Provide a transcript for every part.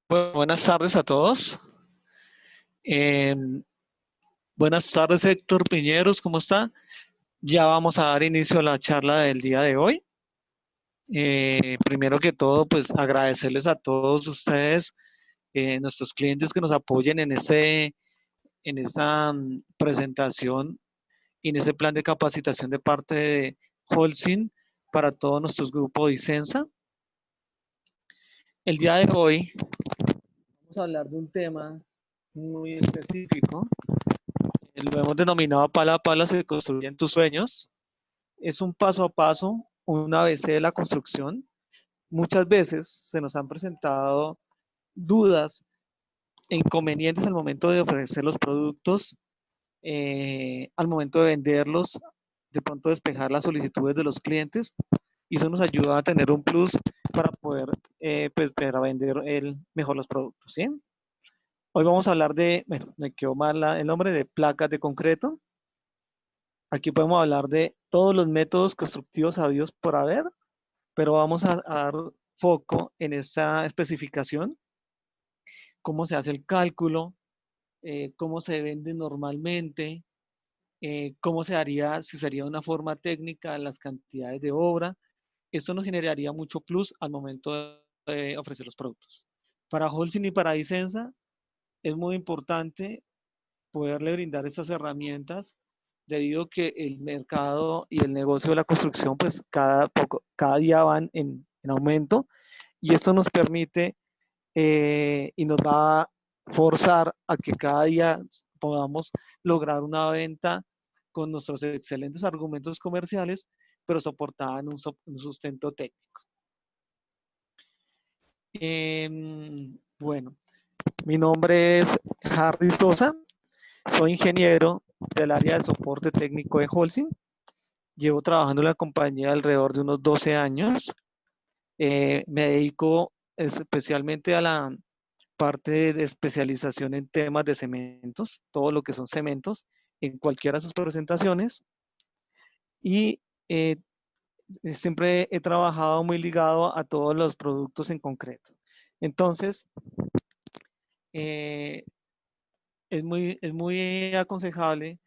Bueno, buenas tardes a todos. Eh, Buenas tardes, Héctor Piñeros, ¿cómo está? Ya vamos a dar inicio a la charla del día de hoy. Primero que todo, pues agradecerles a todos ustedes, nuestros clientes que nos apoyen en esta presentación y en este plan de capacitación de parte de Holcim para todos nuestros grupos de Icensa. El día de hoy vamos a hablar de un tema muy específico. Lo hemos denominado pala a pala se construyen tus sueños. Es un paso a paso, un ABC de la construcción. Muchas veces se nos han presentado dudas e inconvenientes al momento de ofrecer los productos, al momento de venderlos, de pronto despejar las solicitudes de los clientes y eso nos ayuda a tener un plus para poder pues, para vender mejor los productos. ¿Sí? Hoy vamos a hablar de, bueno, me quedó mal el nombre de placas de concreto. Aquí podemos hablar de todos los métodos constructivos habidos por haber, pero vamos a dar foco en esta especificación, cómo se hace el cálculo, cómo se vende normalmente, cómo se haría, si sería de una forma técnica, las cantidades de obra. Esto nos generaría mucho plus al momento de ofrecer los productos. Para Holcim y para Dicensa es muy importante poderle brindar estas herramientas debido a que el mercado y el negocio de la construcción pues cada día van en aumento y esto nos permite y nos va a forzar a que cada día podamos lograr una venta con nuestros excelentes argumentos comerciales, pero soportada en un sustento técnico. Bueno, mi nombre es Harry Sosa, soy ingeniero del área de soporte técnico de Holcim. Llevo trabajando en la compañía alrededor de unos 12 años. Me dedico especialmente a la parte de especialización en temas de cementos, todo lo que son cementos, en cualquiera de sus presentaciones. Y eh, siempre he trabajado muy ligado a todos los productos en concreto. Entonces, eh, es muy aconsejable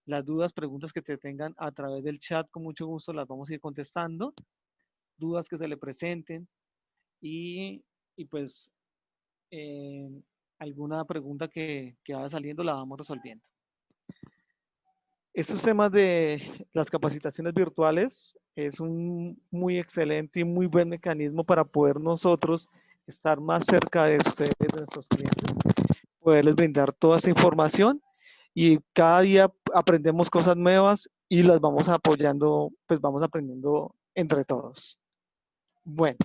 las dudas, preguntas que te tengan a través del chat, con mucho gusto las vamos a ir contestando, dudas que se le presenten y pues eh, alguna pregunta que vaya saliendo la vamos resolviendo. Estos temas de las capacitaciones virtuales es un muy excelente y muy buen mecanismo para poder nosotros estar más cerca de ustedes, de nuestros clientes, poderles brindar toda esa información y cada día aprendemos cosas nuevas y las vamos apoyando, pues vamos aprendiendo entre todos. Bueno,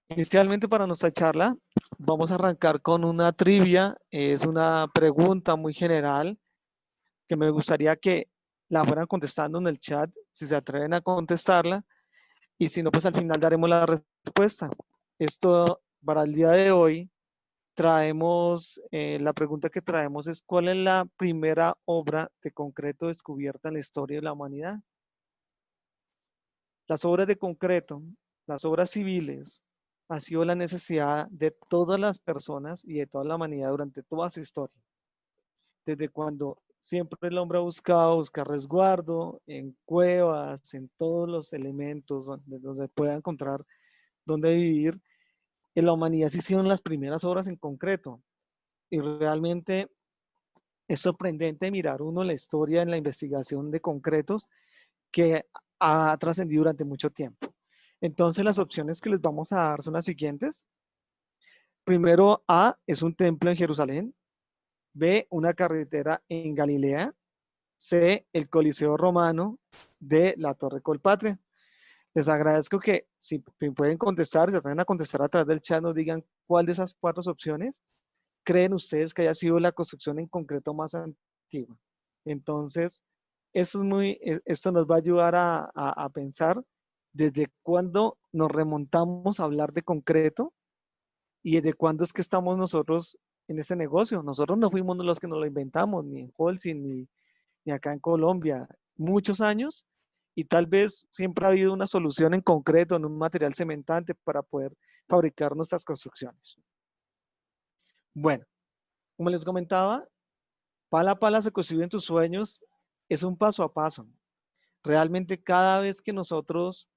inicialmente para nuestra charla vamos a arrancar con una trivia, es una pregunta muy general que me gustaría que la fueran contestando en el chat, si se atreven a contestarla, y si no, pues al final daremos la respuesta. Esto para el día de hoy traemos, la pregunta que traemos es, ¿cuál es la primera obra de concreto descubierta en la historia de la humanidad? Las obras de concreto, las obras civiles, ha sido la necesidad de todas las personas y de toda la humanidad durante toda su historia. Desde cuando siempre el hombre ha buscado buscar resguardo en cuevas, en todos los elementos donde pueda encontrar donde vivir, en la humanidad se hicieron las primeras obras en concreto. Y realmente es sorprendente mirar uno la historia en la investigación de concretos que ha trascendido durante mucho tiempo. Entonces las opciones que les vamos a dar son las siguientes. Primero, A es un templo en Jerusalén. B, una carretera en Galilea. C, el Coliseo Romano. D, la Torre Colpatria. Les agradezco que si pueden contestar, si se atreven a contestar a través del chat, nos digan cuál de esas cuatro opciones creen ustedes que haya sido la construcción en concreto más antigua. Entonces, esto nos va a ayudar a pensar desde cuándo nos remontamos a hablar de concreto y desde cuándo es que estamos nosotros en este negocio. Nosotros no fuimos los que nos lo inventamos, ni en Holcim, ni acá en Colombia, muchos años, y tal vez siempre ha habido una solución en concreto, en un material cementante para poder fabricar nuestras construcciones. Bueno, como les comentaba, pala a pala se construyen tus sueños, es un paso a paso. Realmente cada vez que nosotros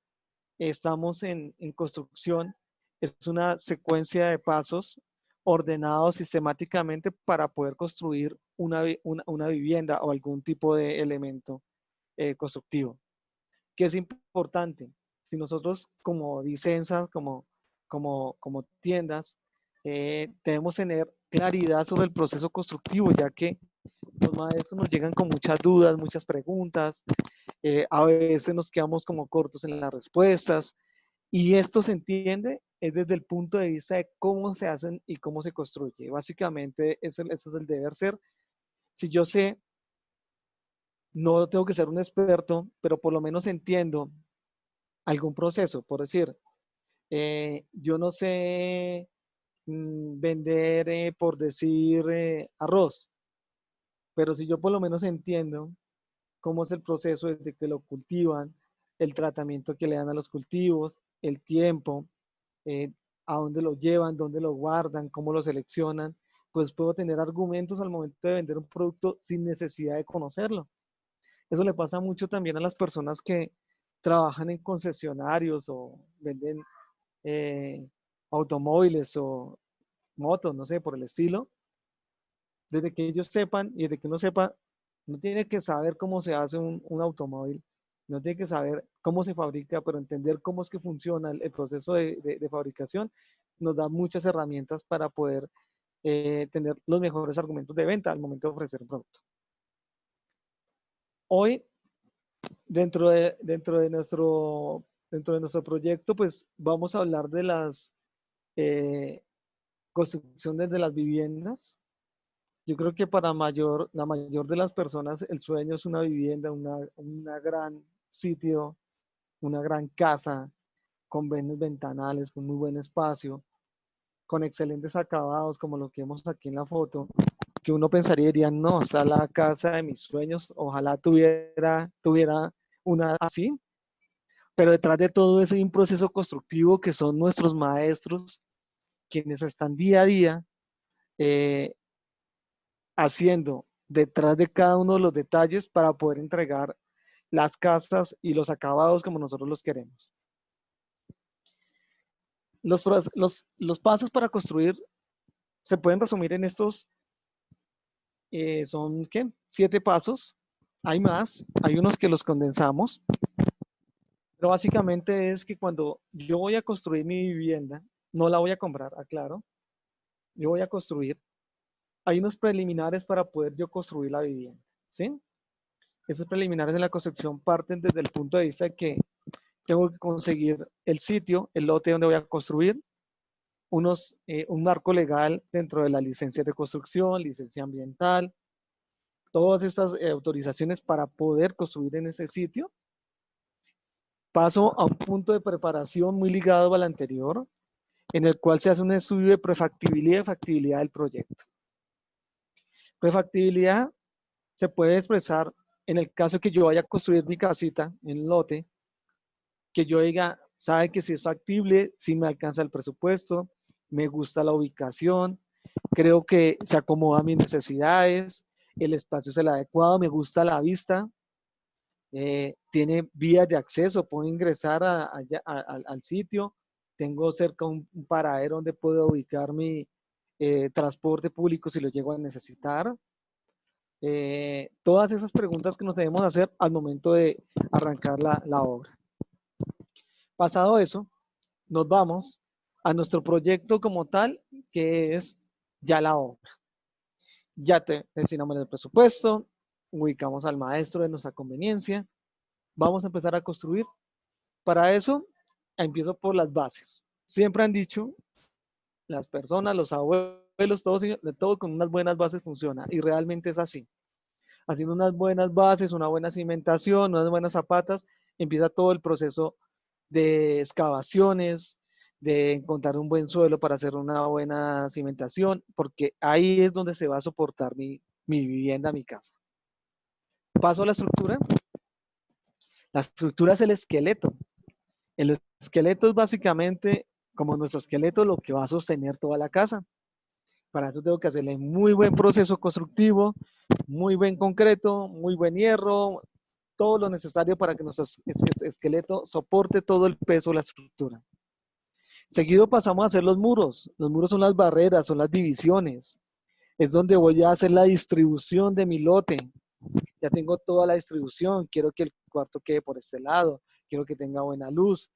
estamos en construcción, es una secuencia de pasos ordenados sistemáticamente para poder construir una vivienda o algún tipo de elemento constructivo. ¿Qué es importante? Si nosotros como Disensa, como tiendas, debemos tener claridad sobre el proceso constructivo, ya que los maestros nos llegan con muchas dudas, muchas preguntas, a veces nos quedamos como cortos en las respuestas, y esto se entiende es desde el punto de vista de cómo se hacen y cómo se construye. Básicamente, ese es el deber ser. Si yo sé, no tengo que ser un experto, pero por lo menos entiendo algún proceso, por decir, yo no sé vender, por decir, arroz, pero si yo por lo menos entiendo cómo es el proceso desde que lo cultivan, el tratamiento que le dan a los cultivos, el tiempo, eh, a dónde lo llevan, dónde lo guardan, cómo lo seleccionan, pues puedo tener argumentos al momento de vender un producto sin necesidad de conocerlo. Eso le pasa mucho también a las personas que trabajan en concesionarios o venden eh, automóviles o motos, no sé, por el estilo. Desde que ellos sepan y desde que uno sepa, no tiene que saber cómo se hace un automóvil, no tiene que saber cómo se fabrica, pero entender cómo es que funciona el proceso de fabricación nos da muchas herramientas para poder tener los mejores argumentos de venta al momento de ofrecer un producto. Hoy, dentro de nuestro proyecto, pues vamos a hablar de las eh, construcciones de las viviendas. Yo creo que para la mayor de las personas el sueño es una vivienda, una gran sitio, una gran casa con buenos ventanales, con muy buen espacio, con excelentes acabados como lo que vemos aquí en la foto, que uno pensaría, diría, no, está la casa de mis sueños, ojalá tuviera una así, pero detrás de todo eso hay un proceso constructivo que son nuestros maestros, quienes están día a día eh, haciendo detrás de cada uno de los detalles para poder entregar las casas y los acabados como nosotros los queremos. Los pasos para construir se pueden resumir en estos, son, ¿qué? 7 pasos. Hay más, hay unos que los condensamos, pero básicamente es que cuando yo voy a construir mi vivienda, no la voy a comprar, aclaro, yo voy a construir, hay unos preliminares para poder yo construir la vivienda, ¿sí? Esos preliminares en la construcción parten desde el punto de vista de que tengo que conseguir el sitio, el lote donde voy a construir, un marco legal dentro de la licencia de construcción, licencia ambiental, todas estas autorizaciones para poder construir en ese sitio. Paso a un punto de preparación muy ligado al anterior, en el cual se hace un estudio de prefactibilidad y factibilidad del proyecto. Prefactibilidad se puede expresar en el caso que yo vaya a construir mi casita en un lote, que yo diga, sabe que si es factible, si me alcanza el presupuesto, me gusta la ubicación, creo que se acomoda a mis necesidades, el espacio es el adecuado, me gusta la vista, tiene vías de acceso, puedo ingresar al sitio, tengo cerca un paradero donde puedo ubicar mi transporte público si lo llego a necesitar. Todas esas preguntas que nos debemos hacer al momento de arrancar la obra. Pasado eso, nos vamos a nuestro proyecto como tal, que es ya la obra. Ya destinamos el presupuesto, ubicamos al maestro de nuestra conveniencia, vamos a empezar a construir. Para eso, empiezo por las bases. Siempre han dicho las personas, los abuelos, todos, de todo con unas buenas bases funciona, y realmente es así. Haciendo unas buenas bases, una buena cimentación, unas buenas zapatas, empieza todo el proceso de excavaciones, de encontrar un buen suelo para hacer una buena cimentación, porque ahí es donde se va a soportar mi vivienda, mi casa. Paso a la estructura. La estructura es el esqueleto. El esqueleto es básicamente como nuestro esqueleto lo que va a sostener toda la casa. Para eso tengo que hacerle muy buen proceso constructivo, muy buen concreto, muy buen hierro, todo lo necesario para que nuestro esqueleto soporte todo el peso de la estructura. Seguido pasamos a hacer los muros. Los muros son las barreras, son las divisiones. Es donde voy a hacer la distribución de mi lote. Ya tengo toda la distribución. Quiero que el cuarto quede por este lado. Quiero que tenga buena luz.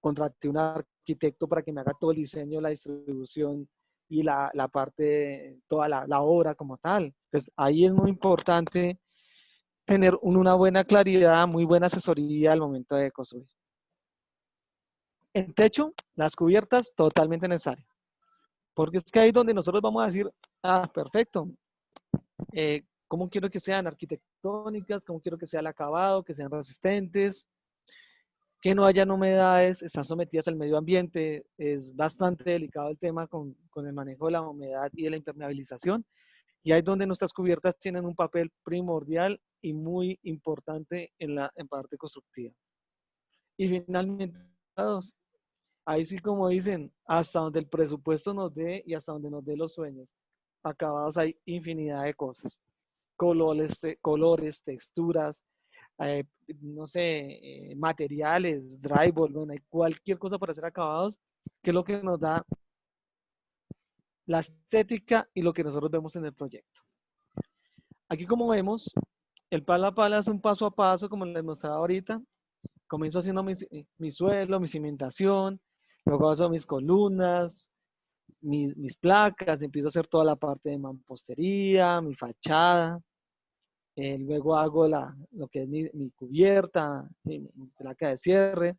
Contraté un arquitecto para que me haga todo el diseño, la distribución y la parte, toda la obra como tal. Entonces, ahí es muy importante tener una buena claridad, muy buena asesoría al momento de construir. El techo, las cubiertas, totalmente necesario. Porque es que ahí es donde nosotros vamos a decir, ah, perfecto, cómo quiero que sean arquitectónicas, cómo quiero que sea el acabado, que sean resistentes, que no hayan humedades, están sometidas al medio ambiente. Es bastante delicado el tema con el manejo de la humedad y de la impermeabilización. Y ahí es donde nuestras cubiertas tienen un papel primordial y muy importante en parte constructiva. Y finalmente, ahí sí, como dicen, hasta donde el presupuesto nos dé y hasta donde nos dé los sueños. Acabados hay infinidad de cosas. Colores, texturas, eh, no sé, materiales, drywall, bueno, hay cualquier cosa para hacer acabados, que es lo que nos da la estética y lo que nosotros vemos en el proyecto. Aquí como vemos, el palo a pala es un paso a paso, como les mostraba ahorita. Comienzo haciendo mi suelo, mi cimentación, luego hago mis columnas, mis placas, empiezo a hacer toda la parte de mampostería, mi fachada, luego hago lo que es mi cubierta, mi placa de cierre,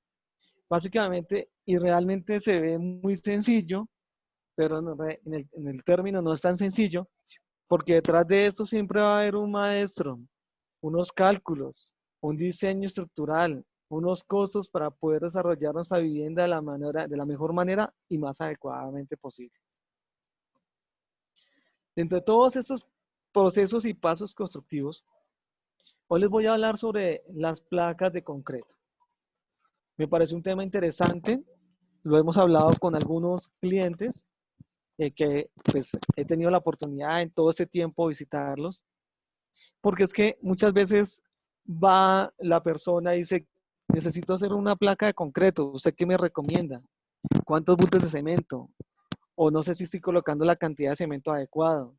básicamente, y realmente se ve muy sencillo, pero en el término no es tan sencillo, porque detrás de esto siempre va a haber un maestro, unos cálculos, un diseño estructural, unos costos para poder desarrollar nuestra vivienda de la mejor manera y más adecuadamente posible. Dentro de todos estos procesos y pasos constructivos, hoy les voy a hablar sobre las placas de concreto. Me parece un tema interesante, lo hemos hablado con algunos clientes que pues he tenido la oportunidad en todo este tiempo de visitarlos, porque es que muchas veces va la persona y dice, necesito hacer una placa de concreto, ¿usted qué me recomienda? ¿Cuántos bultos de cemento? O no sé si estoy colocando la cantidad de cemento adecuado.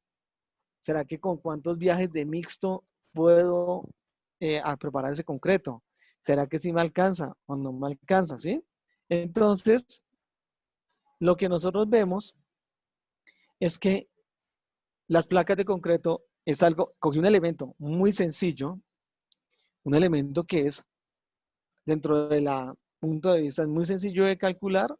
¿Será que con cuántos viajes de mixto puedo a preparar ese concreto? ¿Será que sí me alcanza o no me alcanza? ¿Sí? Entonces, lo que nosotros vemos es que las placas de concreto es algo, cogí un elemento muy sencillo, un elemento que es, dentro de la punto de vista, es muy sencillo de calcular,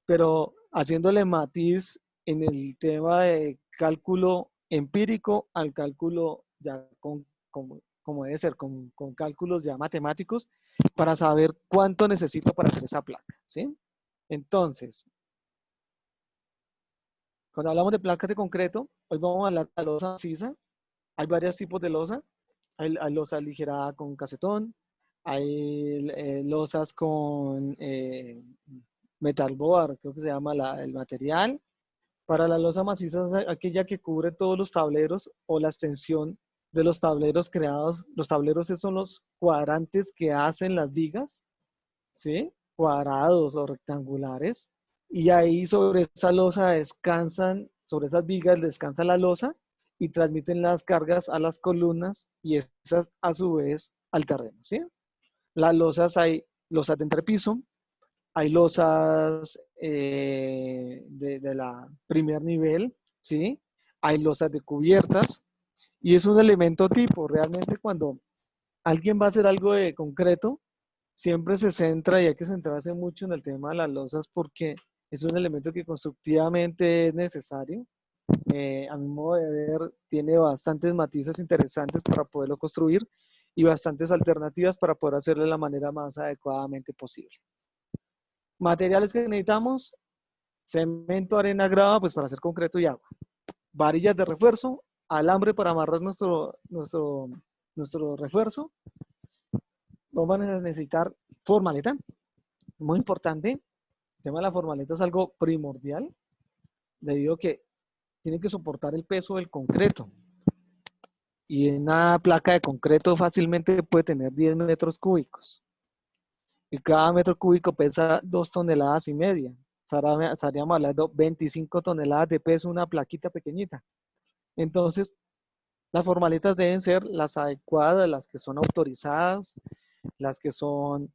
pero haciéndole matiz en el tema de cálculo empírico al cálculo ya como debe ser, con cálculos ya matemáticos, para saber cuánto necesito para hacer esa placa, ¿sí? Entonces, cuando hablamos de placas de concreto, hoy vamos a hablar de la losa maciza. Hay varios tipos de losa. Hay losa aligerada con cassetón, hay losas con metal board, creo que se llama el material. Para la losa maciza es aquella que cubre todos los tableros o la extensión de los tableros creados. Los tableros son los cuadrantes que hacen las vigas, ¿sí? Cuadrados o rectangulares. Y ahí sobre esa losa descansan, sobre esas vigas descansa la losa y transmiten las cargas a las columnas y esas a su vez al terreno, ¿sí? Las losas hay losas de entrepiso, hay losas de la primer nivel, ¿sí? Hay losas de cubiertas y es un elemento tipo. Realmente cuando alguien va a hacer algo de concreto, siempre se centra y hay que centrarse mucho en el tema de las losas porque es un elemento que constructivamente es necesario. A mi modo de ver, tiene bastantes matices interesantes para poderlo construir y bastantes alternativas para poder hacerlo de la manera más adecuadamente posible. Materiales que necesitamos: cemento, arena, grava, pues para hacer concreto y agua. Varillas de refuerzo, alambre para amarrar nuestro refuerzo, vamos a necesitar formaleta, muy importante. El tema de la formaleta es algo primordial, debido a que tiene que soportar el peso del concreto. Y una placa de concreto fácilmente puede tener 10 metros cúbicos. Y cada metro cúbico pesa 2,5 toneladas. Estaríamos hablando de 25 toneladas de peso una plaquita pequeñita. Entonces, las formaletas deben ser las adecuadas, las que son autorizadas, las que son,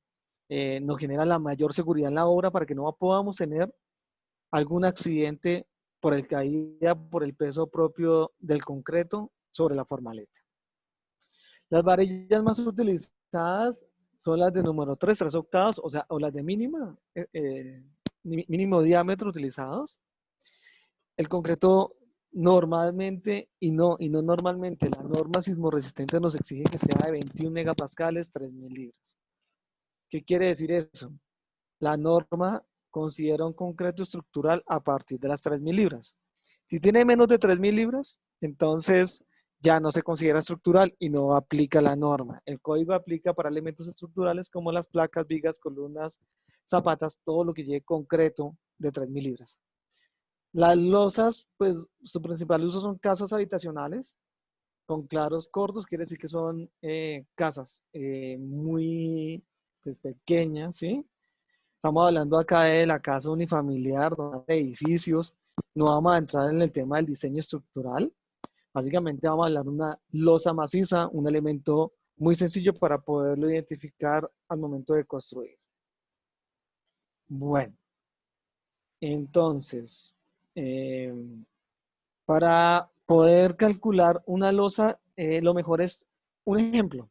nos generan la mayor seguridad en la obra para que no podamos tener algún accidente por el caída, por el peso propio del concreto sobre la formaleta. Las varillas más utilizadas son las de número 3 octavos, o sea, o las de mínimo diámetro utilizados. El concreto normalmente y no normalmente, la norma sismorresistente nos exige que sea de 21 megapascales, 3.000 libras. ¿Qué quiere decir eso? La norma considera un concreto estructural a partir de las 3.000 libras. Si tiene menos de 3.000 libras, entonces ya no se considera estructural y no aplica la norma. El código aplica para elementos estructurales como las placas, vigas, columnas, zapatas, todo lo que lleve concreto de 3.000 libras. Las losas, pues su principal uso son casas habitacionales con claros cortos, quiere decir que son casas muy pues, pequeñas, ¿sí? Estamos hablando acá de la casa unifamiliar, de edificios. No vamos a entrar en el tema del diseño estructural. Básicamente vamos a hablar de una losa maciza, un elemento muy sencillo para poderlo identificar al momento de construir. Bueno, entonces, para poder calcular una losa, lo mejor es un ejemplo.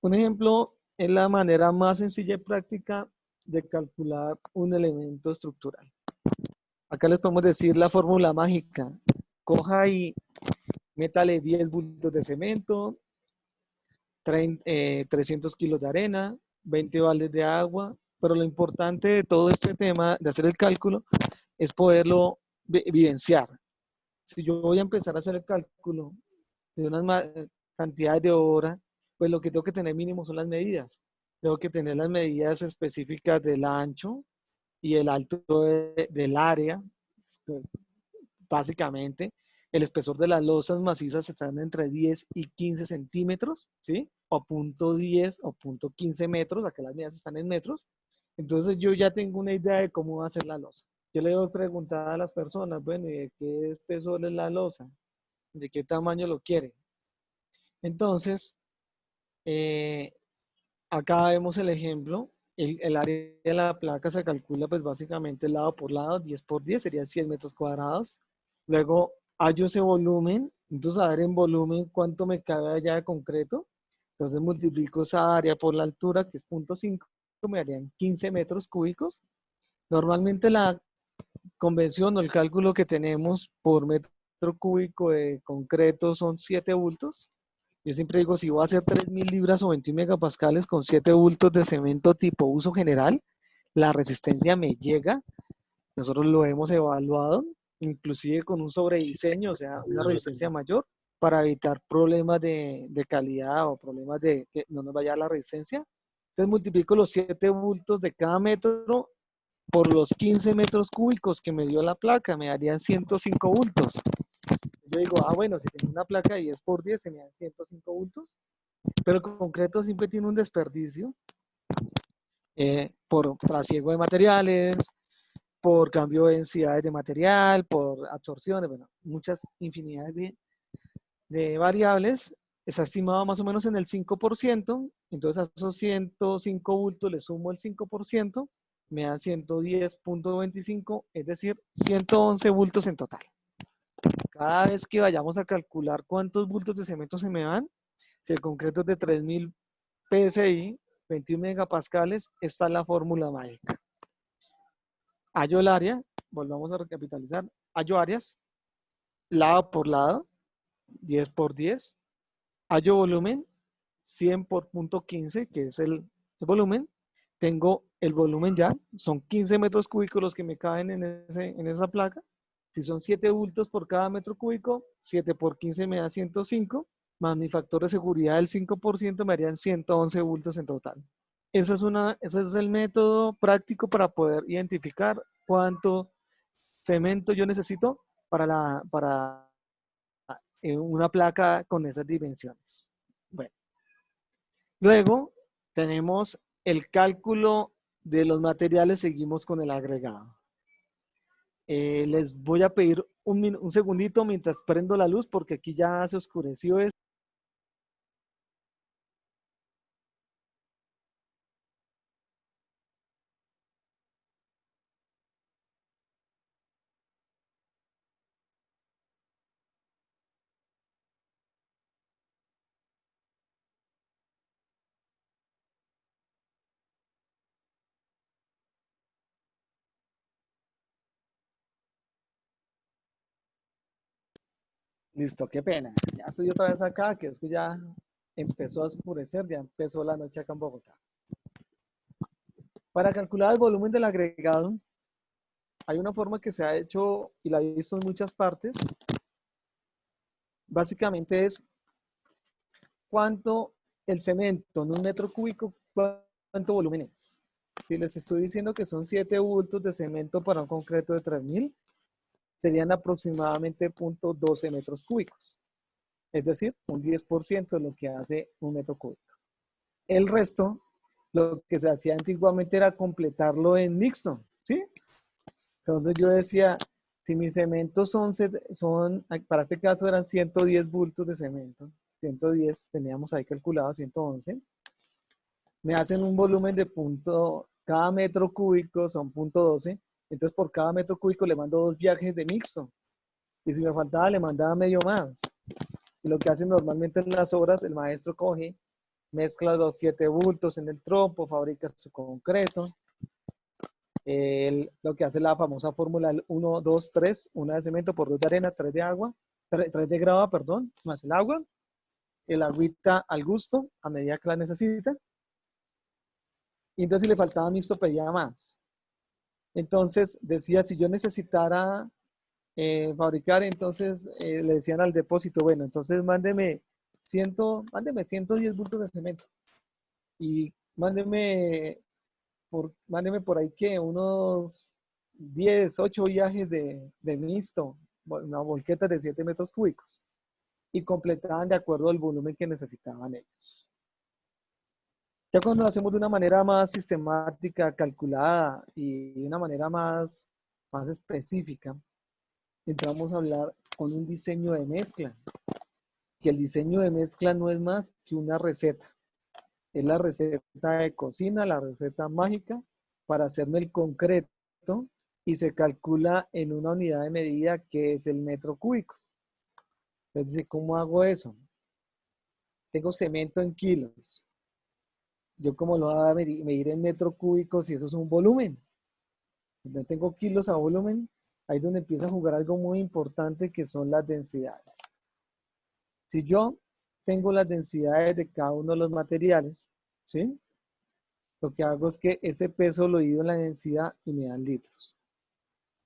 Un ejemplo es la manera más sencilla y práctica de calcular un elemento estructural. Acá les podemos decir la fórmula mágica. Coja y métale 10 bultos de cemento, 300 kilos de arena, 20 baldes de agua, pero lo importante de todo este tema de hacer el cálculo es poderlo vivenciar. Si yo voy a empezar a hacer el cálculo de unas cantidades de horas, pues lo que tengo que tener mínimo son las medidas. Tengo que tener las medidas específicas del ancho y el alto del área, básicamente. El espesor de las losas macizas están entre 10 y 15 centímetros, ¿sí? O punto 10 o punto 15 metros, acá las medidas están en metros. Entonces yo ya tengo una idea de cómo va a ser la losa. Yo le voy a preguntar a las personas, bueno, ¿y de qué espesor es la losa? ¿De qué tamaño lo quiere? Entonces, acá vemos el ejemplo. El área de la placa se calcula pues básicamente lado por lado, 10 por 10, serían 100 metros cuadrados. Luego hallo ese volumen, entonces a ver en volumen cuánto me cabe allá de concreto. Entonces multiplico esa área por la altura, que es 0.5, me harían 15 metros cúbicos. Normalmente la convención o el cálculo que tenemos por metro cúbico de concreto son 7 bultos. Yo siempre digo, si voy a hacer 3.000 libras o 21 megapascales con 7 bultos de cemento tipo uso general, la resistencia me llega. Nosotros lo hemos evaluado, inclusive con un sobrediseño, o sea, una resistencia mayor, para evitar problemas de calidad o problemas de que no nos vaya a la resistencia. Entonces multiplico los 7 bultos de cada metro por los 15 metros cúbicos que me dio la placa, me darían 105 bultos. Yo digo, bueno, si tengo una placa de 10 por 10, se me dan 105 bultos, pero el concreto siempre tiene un desperdicio por trasiego de materiales, por cambio de densidades de material, por absorciones, bueno, muchas infinidades de variables. Está estimado más o menos en el 5%, entonces a esos 105 bultos le sumo el 5%, me da 110.25, es decir, 111 bultos en total. Cada vez que vayamos a calcular cuántos bultos de cemento se me dan, si el concreto es de 3.000 PSI, 21 megapascales, está la fórmula mágica. Hallo el área, volvamos a recapitalizar, hallo áreas, lado por lado, 10 por 10, hallo volumen, 100 por punto 15, que es el volumen, tengo el volumen ya, son 15 metros cúbicos los que me caben en esa placa. Si son 7 bultos por cada metro cúbico, 7 por 15 me da 105. más mi factor de seguridad del 5% me harían 111 bultos en total. Ese es el método práctico para poder identificar cuánto cemento yo necesito para una placa con esas dimensiones. Bueno, luego tenemos el cálculo de los materiales, seguimos con el agregado. Les voy a pedir un segundito mientras prendo la luz porque aquí ya se oscureció esto. Listo, qué pena. Ya estoy otra vez acá, que es que ya empezó a oscurecer, ya empezó la noche acá en Bogotá. Para calcular el volumen del agregado, hay una forma que se ha hecho y la he visto en muchas partes. Básicamente es cuánto el cemento en un metro cúbico, cuánto volumen es. Si les estoy diciendo que son 7 bultos de cemento para un concreto de 3000, serían aproximadamente 0.12 metros cúbicos. Es decir, un 10% de lo que hace un metro cúbico. El resto, lo que se hacía antiguamente era completarlo en mixto, ¿sí? Entonces yo decía, si mis cementos para este caso eran 110 bultos de cemento, 110, teníamos ahí calculado 111, me hacen un volumen de cada metro cúbico son 0.12, entonces por cada metro cúbico le mando 2 viajes de mixto, y si me faltaba le mandaba medio más. Y lo que hacen normalmente en las obras, el maestro coge, mezcla los 7 bultos en el trompo, fabrica su concreto. Lo que hace la famosa fórmula 1, 2, 3, 1 de cemento por 2 de arena, 3 de agua, 3 de grava, perdón, más el agua, el agüita al gusto, a medida que la necesita. Y entonces si le faltaba mixto pedía más. Entonces decía, si yo necesitara fabricar, entonces le decían al depósito, bueno, entonces mándeme 110 bultos de cemento y mándeme por ahí que unos 10, 8 viajes de mixto, una volqueta de 7 metros cúbicos y completaban de acuerdo al volumen que necesitaban ellos. Ya cuando lo hacemos de una manera más sistemática, calculada y de una manera más específica, entramos a hablar con un diseño de mezcla, que el diseño de mezcla no es más que una receta. Es la receta de cocina, la receta mágica para hacerme el concreto y se calcula en una unidad de medida que es el metro cúbico. Es decir, ¿cómo hago eso? Tengo cemento en kilos. ¿Yo cómo lo voy a medir en metro cúbico si eso es un volumen? No tengo kilos a volumen, ahí es donde empieza a jugar algo muy importante que son las densidades. Si yo tengo las densidades de cada uno de los materiales, ¿sí? Lo que hago es que ese peso lo divido en la densidad y me dan litros.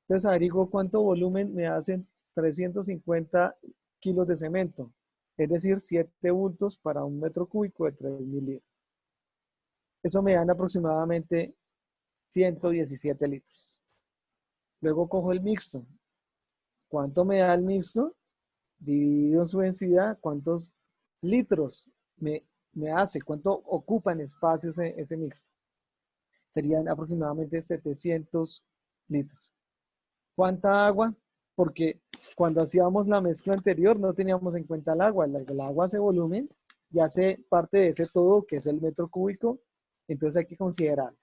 Entonces averiguo cuánto volumen me hacen 350 kilos de cemento, es decir, 7 bultos para un metro cúbico de 3000 litros. Eso me dan aproximadamente 117 litros. Luego cojo el mixto. ¿Cuánto me da el mixto? Dividido en su densidad, ¿cuántos litros me hace? ¿Cuánto ocupa en espacio ese mixto? Serían aproximadamente 700 litros. ¿Cuánta agua? Porque cuando hacíamos la mezcla anterior no teníamos en cuenta el agua. El agua hace volumen y hace parte de ese todo que es el metro cúbico. Entonces hay que considerar.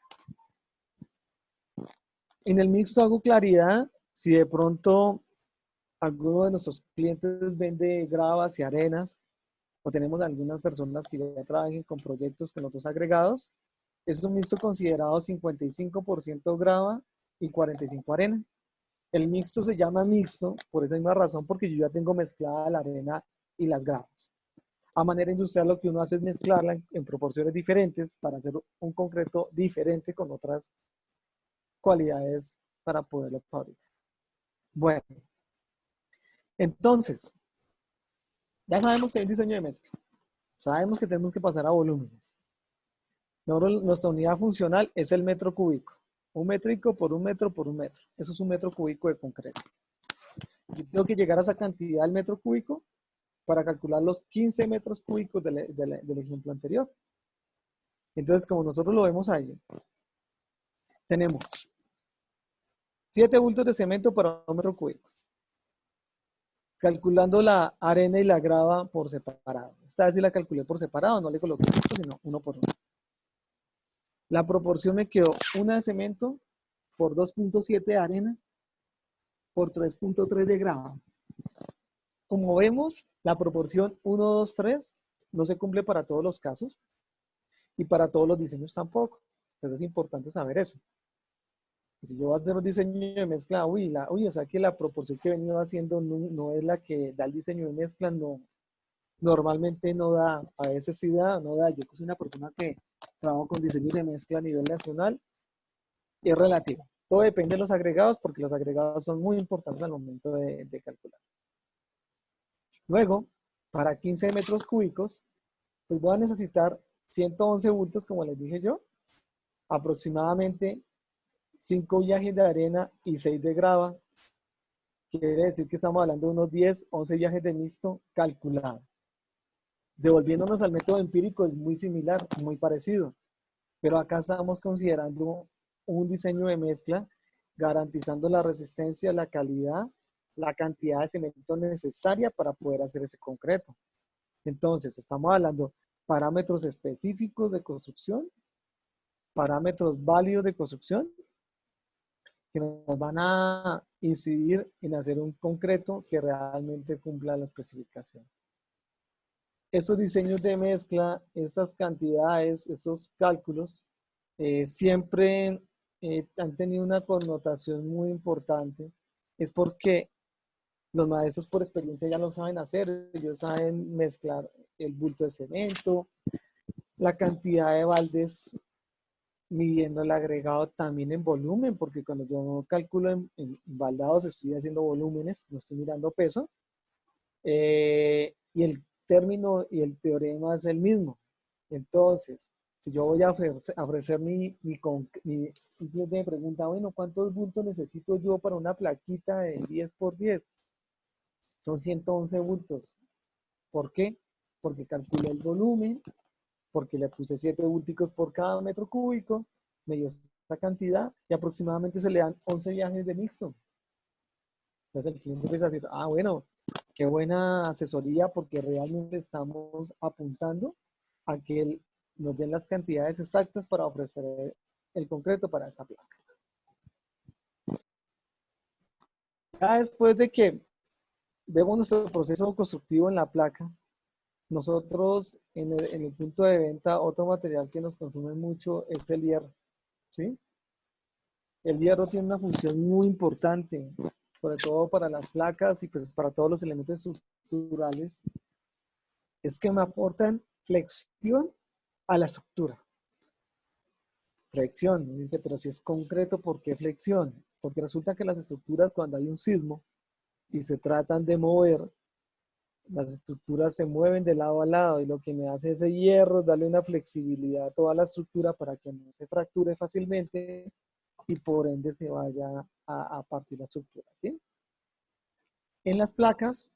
En el mixto hago claridad. Si de pronto alguno de nuestros clientes vende gravas y arenas o tenemos algunas personas que ya trabajen con proyectos con otros agregados, es un mixto considerado 55% grava y 45% arena. El mixto se llama mixto por esa misma razón, porque yo ya tengo mezclada la arena y las gravas. A manera industrial lo que uno hace es mezclarla en proporciones diferentes para hacer un concreto diferente con otras cualidades para poderlo fabricar. Bueno, entonces, Ya sabemos que hay un diseño de mezcla. Sabemos que tenemos que pasar a volúmenes. Nuestra unidad funcional es el metro cúbico. Un métrico por un metro por un metro. Eso es un metro cúbico de concreto. Yo tengo que llegar a esa cantidad del metro cúbico para calcular los 15 metros cúbicos del ejemplo anterior. Entonces, como nosotros lo vemos ahí, tenemos 7 bultos de cemento para un metro cúbico. Calculando la arena y la grava por separado. Esta vez sí la calculé por separado, no le coloqué esto, sino uno por uno. La proporción me quedó una de cemento por 2.7 de arena por 3.3 de grava. Como vemos, la proporción 1, 2, 3 no se cumple para todos los casos y para todos los diseños tampoco. Entonces es importante saber eso. Si yo voy a hacer un diseño de mezcla, o sea que la proporción que he venido haciendo no es la que da el diseño de mezcla, no, normalmente no da, a veces sí da, no da. Yo soy una persona que trabajo con diseño de mezcla a nivel nacional y es relativo. Todo depende de los agregados porque los agregados son muy importantes al momento de calcular. Luego, para 15 metros cúbicos, pues voy a necesitar 111 bultos, como les dije yo, aproximadamente 5 viajes de arena y 6 de grava. Quiere decir que estamos hablando de unos 10, 11 viajes de mixto calculados. Devolviéndonos al método empírico es muy similar, muy parecido. Pero acá estamos considerando un diseño de mezcla garantizando la resistencia, la calidad, la cantidad de cemento necesaria para poder hacer ese concreto. Entonces, estamos hablando de parámetros específicos de construcción, parámetros válidos de construcción, que nos van a incidir en hacer un concreto que realmente cumpla la especificación. Estos diseños de mezcla, estas cantidades, estos cálculos, siempre han tenido una connotación muy importante. Es porque los maestros por experiencia ya lo saben hacer, ellos saben mezclar el bulto de cemento, la cantidad de baldes, midiendo el agregado también en volumen, porque cuando yo calculo en baldados estoy haciendo volúmenes, no estoy mirando peso, y el término y el teorema es el mismo. Entonces, si yo voy a ofrecer mi cliente me pregunta, bueno, ¿cuántos bultos necesito yo para una plaquita de 10 por 10? Son 111 bultos. ¿Por qué? Porque calculé el volumen, porque le puse 7 bulticos por cada metro cúbico, me dio esta cantidad y aproximadamente se le dan 11 viajes de mixto. Entonces el cliente empieza a decir, bueno, qué buena asesoría porque realmente estamos apuntando a que nos den las cantidades exactas para ofrecer el concreto para esa placa. Ya después de que vemos nuestro proceso constructivo en la placa, nosotros en el punto de venta, otro material que nos consume mucho es el hierro, ¿sí? El hierro tiene una función muy importante, sobre todo para las placas y pues para todos los elementos estructurales, es que me aportan flexión a la estructura. Flexión, dice, pero si es concreto, ¿por qué flexión? Porque resulta que las estructuras, cuando hay un sismo y se tratan de mover, las estructuras se mueven de lado a lado y lo que me hace ese hierro es darle una flexibilidad a toda la estructura para que no se fracture fácilmente y por ende se vaya a partir la estructura, ¿sí? En las placas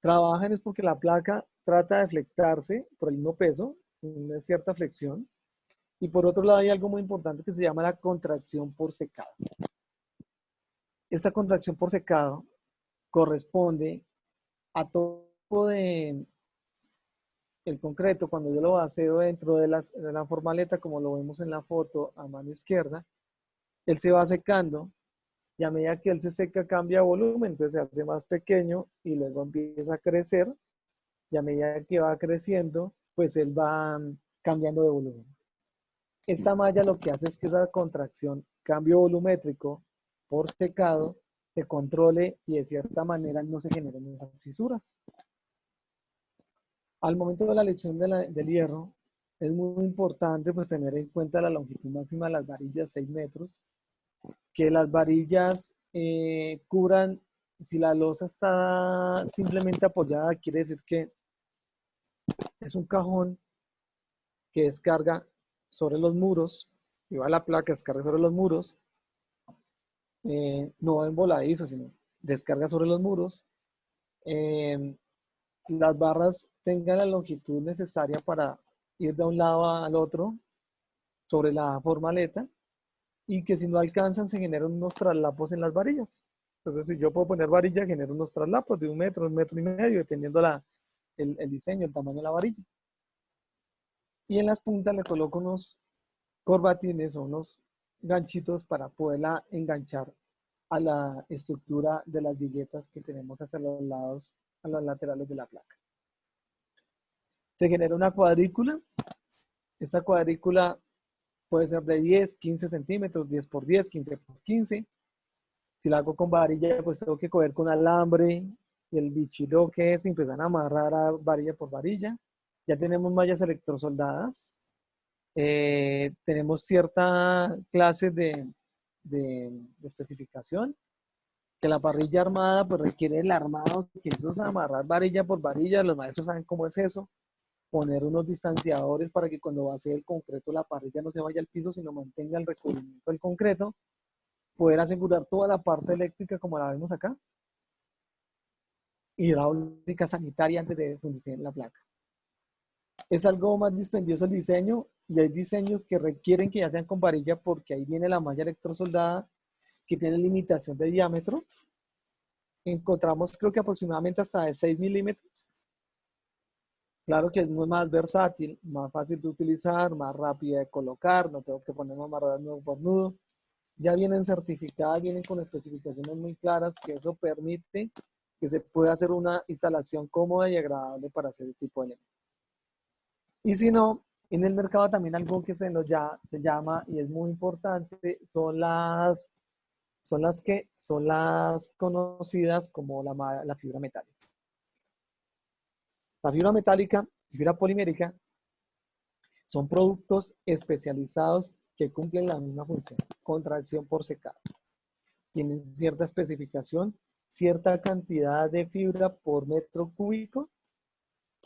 trabajan es porque la placa trata de flectarse por el mismo peso, una cierta flexión, y por otro lado hay algo muy importante que se llama la contracción por secado. Esta contracción por secado corresponde a todo de el concreto, cuando yo lo vacío dentro de la formaleta, como lo vemos en la foto a mano izquierda, él se va secando y a medida que él se seca cambia volumen, entonces se hace más pequeño y luego empieza a crecer y a medida que va creciendo, pues él va cambiando de volumen. Esta malla lo que hace es que esa contracción, cambio volumétrico por secado, se controle y de cierta manera no se generen esas fisuras. Al momento de la elección del hierro, es muy importante pues tener en cuenta la longitud máxima de las varillas, 6 metros, que las varillas cubran, si la losa está simplemente apoyada, quiere decir que es un cajón que descarga sobre los muros, y va la placa, descarga sobre los muros, no en voladizo, sino descarga sobre los muros. Las barras tengan la longitud necesaria para ir de un lado al otro sobre la formaleta, y que si no alcanzan se generan unos traslapos en las varillas. Entonces, si yo puedo poner varilla, genero unos traslapos de 1 metro y medio, dependiendo el diseño, el tamaño de la varilla. Y en las puntas le coloco unos corbatines o unos ganchitos para poderla enganchar a la estructura de las viguetas que tenemos hacia los lados, a los laterales de la placa. Se genera una cuadrícula. Esta cuadrícula puede ser de 10, 15 centímetros, 10 por 10, 15 por 15. Si la hago con varilla, pues tengo que coger con alambre y el bichilo que es, y empiezan a amarrar a varilla por varilla. Ya tenemos mallas electrosoldadas. Tenemos cierta clase de especificación, que la parrilla armada pues requiere el armado, que eso es amarrar varilla por varilla. Los maestros saben cómo es eso, poner unos distanciadores para que cuando vacíe el concreto la parrilla no se vaya al piso, sino mantenga el recubrimiento del concreto, poder asegurar toda la parte eléctrica como la vemos acá, hidráulica, sanitaria antes de fundir la placa. Es algo más dispendioso el diseño, y hay diseños que requieren que ya sean con varilla, porque ahí viene la malla electrosoldada que tiene limitación de diámetro. Encontramos creo que aproximadamente hasta de 6 milímetros. Claro que es muy más versátil, más fácil de utilizar, más rápida de colocar, no tengo que poner amarradas nudo por nudo. Ya vienen certificadas, vienen con especificaciones muy claras, que eso permite que se pueda hacer una instalación cómoda y agradable para hacer este tipo de elementos. Y si no, en el mercado también algo que se llama, y es muy importante, son las conocidas como la fibra metálica. La fibra metálica y fibra polimérica son productos especializados que cumplen la misma función, contracción por secado. Tienen cierta especificación, cierta cantidad de fibra por metro cúbico,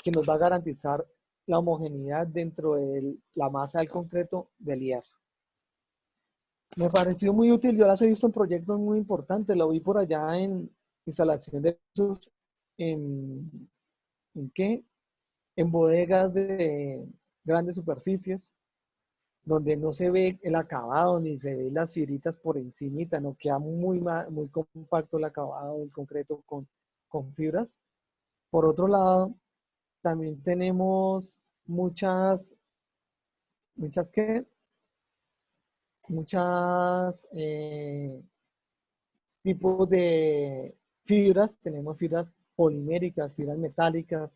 que nos va a garantizar la homogeneidad dentro de la masa del concreto del hierro. Me pareció muy útil, yo las he visto en proyectos muy importantes, lo vi por allá en instalación de esos, ¿en qué? En bodegas de grandes superficies, donde no se ve el acabado, ni se ve las fibritas por encimita, no queda muy compacto el acabado del concreto con fibras. Por otro lado, también tenemos muchas tipos de fibras. Tenemos fibras poliméricas, fibras metálicas,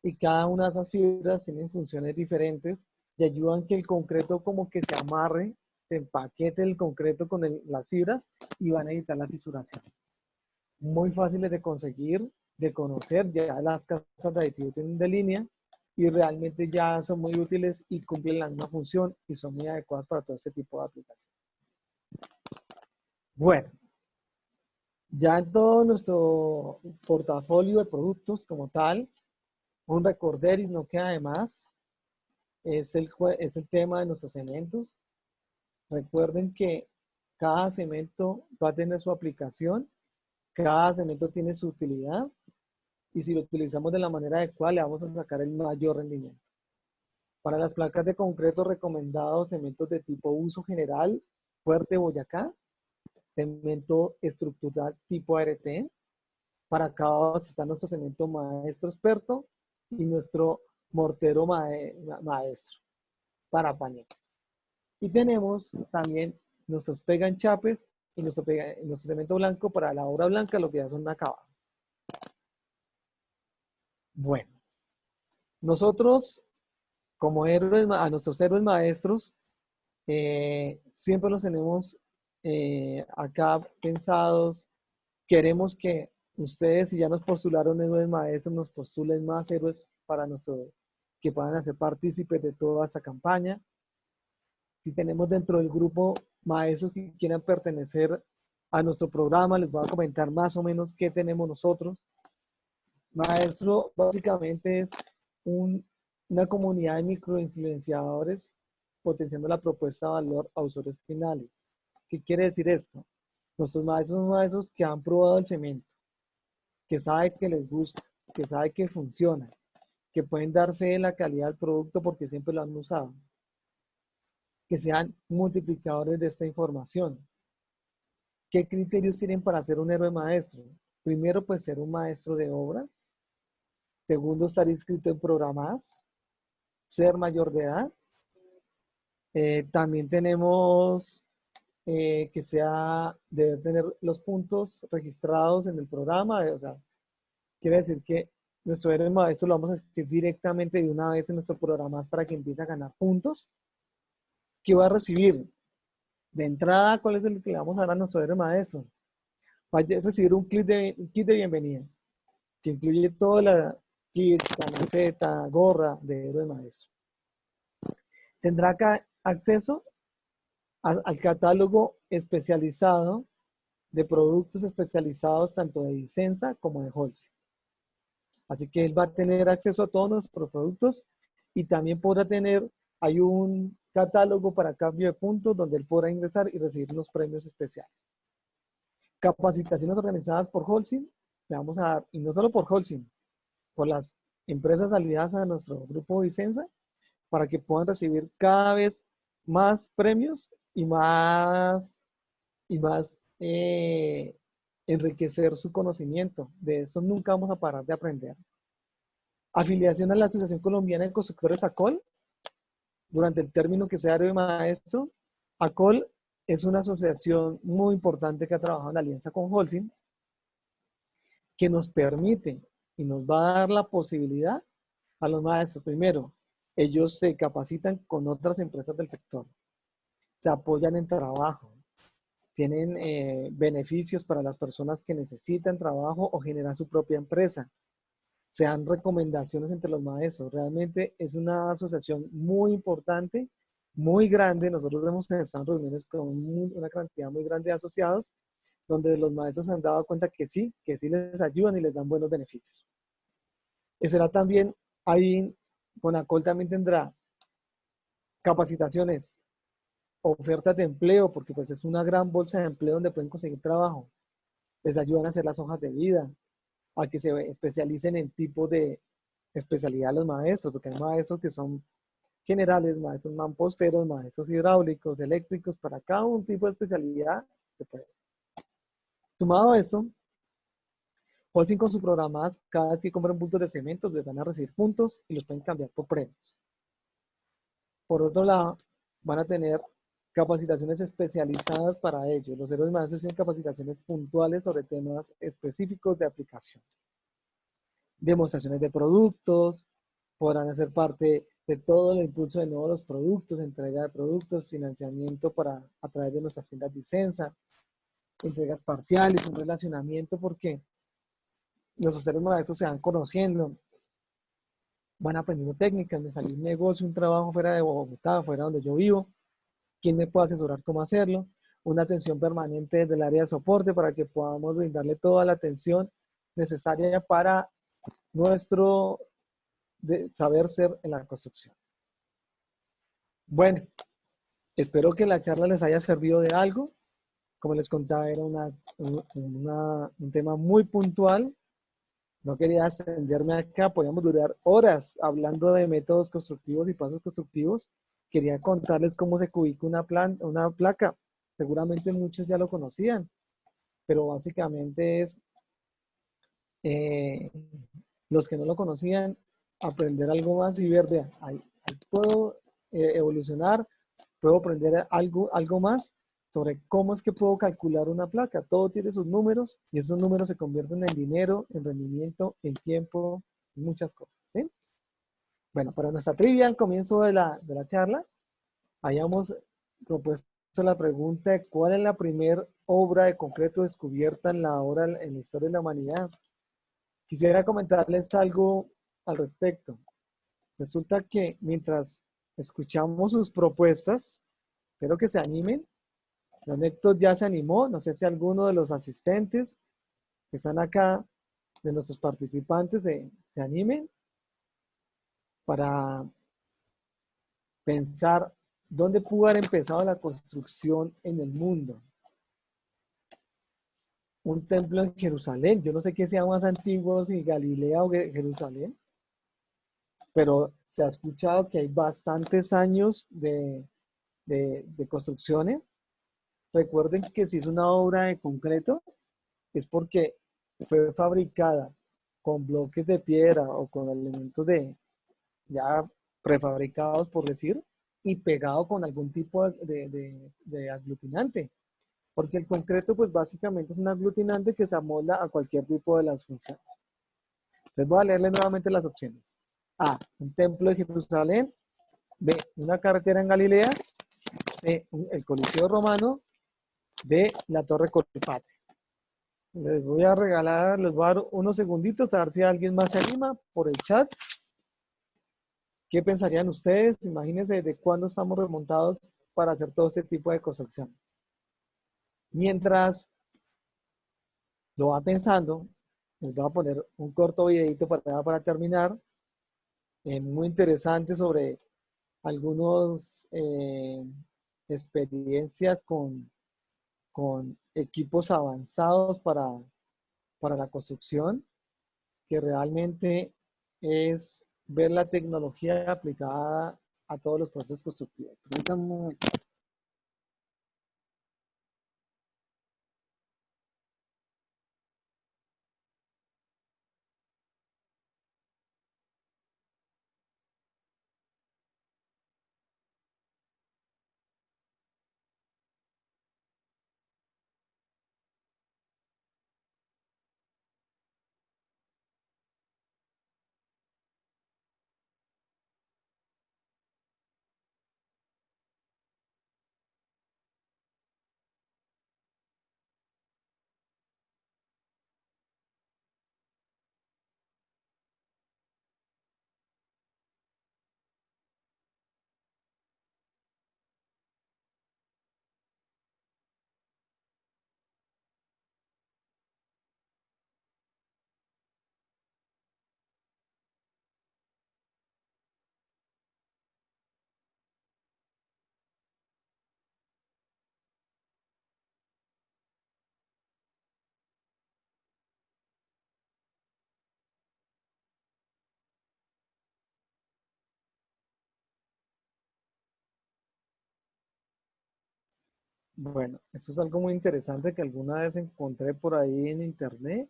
y cada una de esas fibras tienen funciones diferentes y ayudan que el concreto como que se amarre, se empaquete el concreto con las fibras, y van a evitar la fisuración. Muy fáciles de conseguir, de conocer. Ya las casas de aditivos tienen de línea y realmente ya son muy útiles y cumplen la misma función y son muy adecuadas para todo este tipo de aplicaciones. Bueno, ya en todo nuestro portafolio de productos como tal, un recorderis no queda de más. Es el tema de nuestros cementos. Recuerden que cada cemento va a tener su aplicación, cada cemento tiene su utilidad, y si lo utilizamos de la manera adecuada le vamos a sacar el mayor rendimiento. Para las placas de concreto, recomendados cementos de tipo uso general, fuerte Boyacá, cemento estructural tipo ART. Para acabados está nuestro cemento maestro experto y nuestro mortero maestro para pañete. Y tenemos también nuestros peganchapes y nuestro cemento blanco para la obra blanca, lo que ya son acabados. Bueno, nosotros como héroes, a nuestros héroes maestros, siempre los tenemos acá pensados. Queremos que ustedes, si ya nos postularon héroes maestros, nos postulen más héroes para que puedan hacer partícipes de toda esta campaña. Si tenemos dentro del grupo maestros que quieran pertenecer a nuestro programa, les voy a comentar más o menos qué tenemos nosotros. Maestro básicamente es un una comunidad de microinfluenciadores potenciando la propuesta de valor a usuarios finales. ¿Qué quiere decir esto? Nuestros maestros son maestros que han probado el cemento, que saben que les gusta, que saben que funciona, que pueden dar fe de la calidad del producto porque siempre lo han usado, que sean multiplicadores de esta información. ¿Qué criterios tienen para ser un héroe maestro? Primero, pues ser un maestro de obra. Segundo, estar inscrito en programas. Ser mayor de edad. También tenemos que debe tener los puntos registrados en el programa. O sea, quiere decir que nuestro héroe maestro lo vamos a escribir directamente de una vez en nuestro programa para que empiece a ganar puntos. ¿Qué va a recibir? De entrada, ¿cuál es el que le vamos a dar a nuestro héroe maestro? Va a recibir un kit de bienvenida, que incluye toda la kit, camiseta, gorra de héroe maestro. Tendrá acceso al catálogo especializado de productos especializados tanto de Dicensa como de Holcim. Así que él va a tener acceso a todos nuestros productos y también podrá hay un catálogo para cambio de puntos donde él podrá ingresar y recibir unos premios especiales. Capacitaciones organizadas por Holcim, le vamos a dar, y no solo por Holcim, por las empresas aliadas a nuestro grupo Dicensa, para que puedan recibir cada vez más premios y más enriquecer su conocimiento. De esto nunca vamos a parar de aprender. Afiliación a la Asociación Colombiana de Constructores ACOL, durante el término que sea héroe maestro. ACOL es una asociación muy importante que ha trabajado en alianza con Holcim, que nos permite y nos va a dar la posibilidad a los maestros. Primero, ellos se capacitan con otras empresas del sector, se apoyan en trabajo, tienen beneficios para las personas que necesitan trabajo o generan su propia empresa, se dan recomendaciones entre los maestros. Realmente es una asociación muy importante, muy grande. Nosotros hemos estado en reuniones con una cantidad muy grande de asociados, donde los maestros se han dado cuenta que sí les ayudan y les dan buenos beneficios. Será también, ahí, Conacol también tendrá capacitaciones, ofertas de empleo, porque pues es una gran bolsa de empleo donde pueden conseguir trabajo. Les ayudan a hacer las hojas de vida, a que se especialicen en tipos de especialidad los maestros, porque hay maestros que son generales, maestros mamposteros, maestros hidráulicos, eléctricos, para cada un tipo de especialidad se puede. Sumado a esto, Holcim con sus programas, cada vez que compran puntos de cemento, les van a recibir puntos y los pueden cambiar por premios. Por otro lado, van a tener capacitaciones especializadas para ellos. Los héroes maestros tienen capacitaciones puntuales sobre temas específicos de aplicación. Demostraciones de productos, podrán hacer parte de todo el impulso de nuevos productos, entrega de productos, financiamiento a través de nuestras tiendas Dicensa, entregas parciales, un relacionamiento, porque los héroes maestros se van conociendo, van aprendiendo técnicas, me salió un negocio, un trabajo fuera de Bogotá, fuera donde yo vivo, quién me puede asesorar cómo hacerlo, una atención permanente desde el área de soporte para que podamos brindarle toda la atención necesaria para nuestro saber ser en la construcción. Bueno, espero que la charla les haya servido de algo. Como les contaba, era un tema muy puntual. No quería extenderme acá, podíamos durar horas hablando de métodos constructivos y pasos constructivos. Quería contarles cómo se ubica una placa. Seguramente muchos ya lo conocían, pero básicamente es los que no lo conocían, aprender algo más y ver, vean, ahí puedo evolucionar, puedo aprender algo más sobre cómo es que puedo calcular una placa. Todo tiene sus números y esos números se convierten en dinero, en rendimiento, en tiempo, en muchas cosas. ¿Sí? Bueno, para nuestra trivia, al comienzo de la charla, hayamos propuesto la pregunta de cuál es la primera obra de concreto descubierta en la historia de la humanidad. Quisiera comentarles algo al respecto. Resulta que mientras escuchamos sus propuestas, espero que se animen. Don Héctor ya se animó, no sé si alguno de los asistentes que están acá, de nuestros participantes, se animen para pensar dónde pudo haber empezado la construcción en el mundo. Un templo en Jerusalén. Yo no sé qué sea más antiguo, si Galilea o Jerusalén, pero se ha escuchado que hay bastantes años de construcciones. Recuerden que si es una obra de concreto, es porque fue fabricada con bloques de piedra o con elementos de ya prefabricados, por decir, y pegado con algún tipo de aglutinante. Porque el concreto, pues básicamente es un aglutinante que se amolda a cualquier tipo de las funciones. Les voy a leerles nuevamente las opciones. A, un templo de Jerusalén. B, una carretera en Galilea. C, el Coliseo Romano. D, la Torre Colpatria. Les voy a regalar, les voy a dar unos segunditos a ver si alguien más se anima por el chat. ¿Qué pensarían ustedes? Imagínense de cuándo estamos remontados para hacer todo este tipo de construcción. Mientras lo va pensando, les voy a poner un corto videito para terminar, muy interesante sobre algunas experiencias con equipos avanzados para la construcción, que realmente es ver la tecnología aplicada a todos los procesos constructivos. Bueno, esto es algo muy interesante que alguna vez encontré por ahí en internet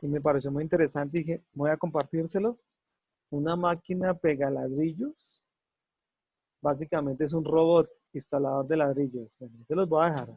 y me pareció muy interesante y dije, voy a compartírselos. Una máquina pegaladrillos, básicamente es un robot instalador de ladrillos. Bueno, se los voy a dejar.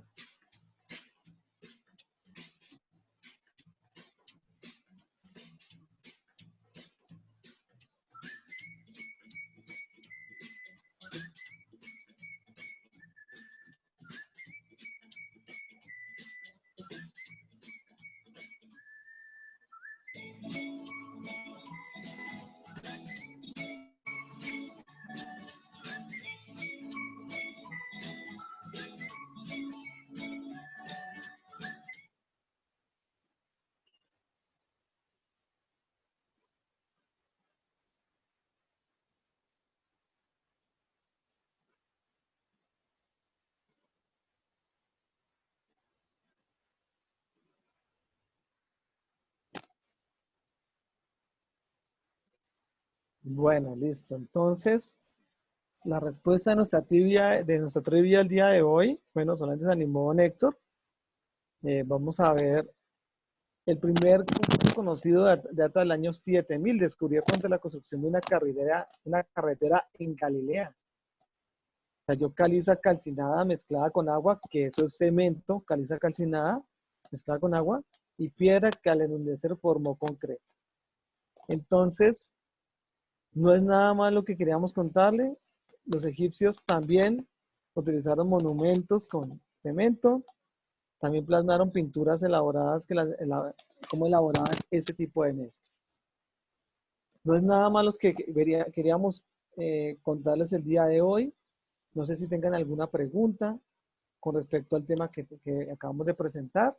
Bueno, listo. Entonces, la respuesta de nuestra trivia el día de hoy, bueno, solamente se animó Héctor. Vamos a ver el primer concurso conocido data del año 7000, descubierto ante la construcción de una carretera en Galilea. Cayó caliza calcinada mezclada con agua, que eso es cemento, caliza calcinada mezclada con agua, y piedra que al endurecer formó concreto. Entonces, no es nada más lo que queríamos contarle. Los egipcios también utilizaron monumentos con cemento, también plasmaron pinturas elaboradas cómo elaboraban este tipo de mezcla. No es nada más lo que queríamos contarles el día de hoy. No sé si tengan alguna pregunta con respecto al tema que acabamos de presentar.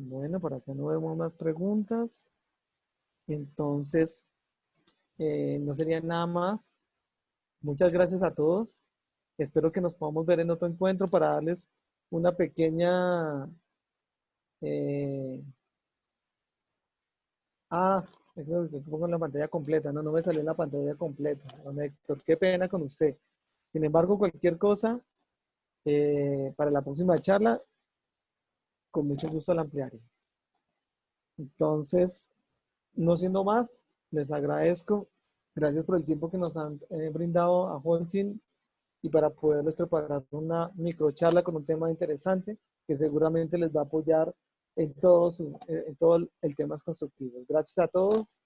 Bueno, por acá no vemos más preguntas. Entonces, no sería nada más. Muchas gracias a todos. Espero que nos podamos ver en otro encuentro para darles una pequeña... eh, ah, es que pongo en la pantalla completa. No, no me salió en la pantalla completa. Don Héctor, qué pena con usted. Sin embargo, cualquier cosa, para la próxima charla, con mucho gusto la ampliaré. Entonces, no siendo más, les agradezco. Gracias por el tiempo que nos han brindado a Holcim y para poderles preparar una microcharla con un tema interesante que seguramente les va a apoyar en todo el tema constructivo. Gracias a todos,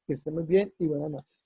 que estén muy bien y buenas noches.